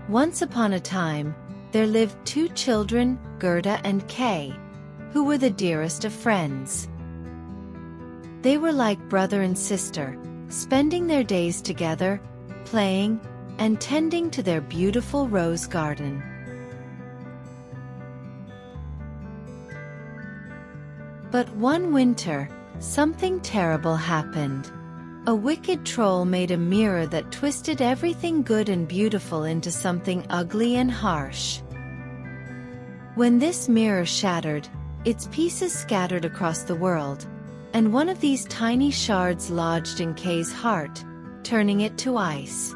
Once upon a time, there lived two children, Gerda and Kay, who were the dearest of friends. They were like brother and sister, spending their days together, playing, and tending to their beautiful rose garden. But one winter, something terrible happened. A wicked troll made a mirror that twisted everything good and beautiful into something ugly and harsh. When this mirror shattered, its pieces scattered across the world, and one of these tiny shards lodged in Kay's heart, turning it to ice.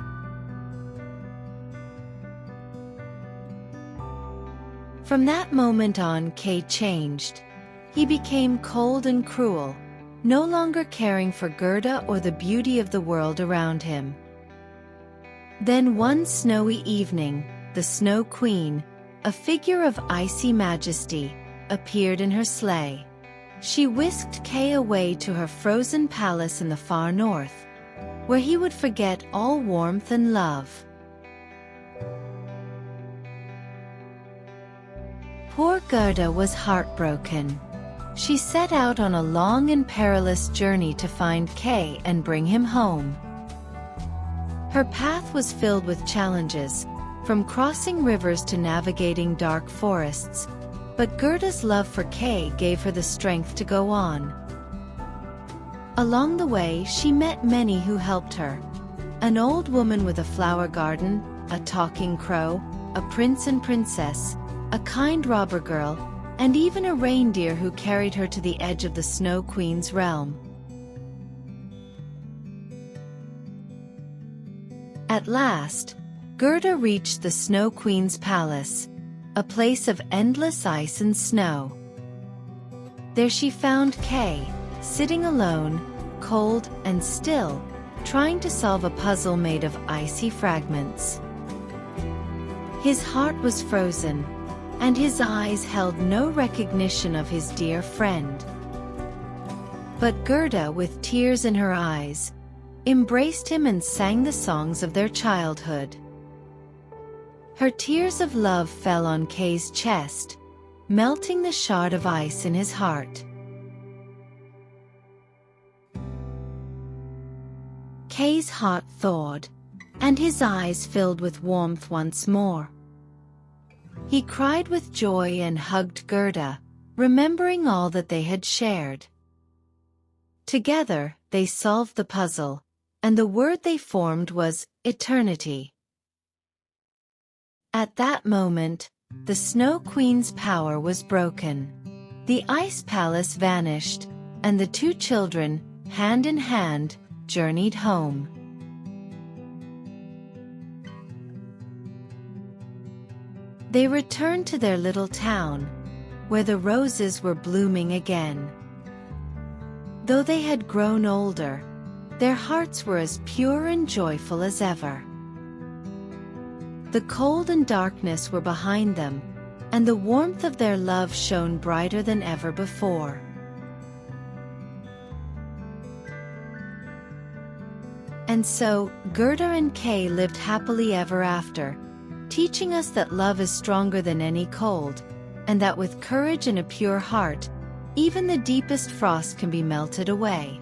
From that moment on, Kay changed. He became cold and cruel, no longer caring for Gerda or the beauty of the world around him. Then one snowy evening, the Snow Queen, a figure of icy majesty, appeared in her sleigh. She whisked Kay away to her frozen palace in the far north, where he would forget all warmth and love. Poor Gerda was heartbroken. She set out on a long and perilous journey to find Kay and bring him home. Her path was filled with challenges, from crossing rivers to navigating dark forests, but Gerda's love for Kay gave her the strength to go on. Along the way, she met many who helped her. An old woman with a flower garden, a talking crow, a prince and princess, a kind robber girl, and even a reindeer who carried her to the edge of the Snow Queen's realm. At last, Gerda reached the Snow Queen's palace, a place of endless ice and snow. There she found Kay, sitting alone, cold and still, trying to solve a puzzle made of icy fragments. His heart was frozen, and his eyes held no recognition of his dear friend. But Gerda, with tears in her eyes, embraced him and sang the songs of their childhood. Her tears of love fell on Kay's chest, melting the shard of ice in his heart. Kay's heart thawed, and his eyes filled with warmth once more. He cried with joy and hugged Gerda, remembering all that they had shared. Together, they solved the puzzle, and the word they formed was eternity. At that moment, the Snow Queen's power was broken. The ice palace vanished, and the two children, hand in hand, journeyed home. They returned to their little town, where the roses were blooming again. Though they had grown older, their hearts were as pure and joyful as ever. The cold and darkness were behind them, and the warmth of their love shone brighter than ever before. And so, Gerda and Kay lived happily ever after, teaching us that love is stronger than any cold, and that with courage and a pure heart, even the deepest frost can be melted away.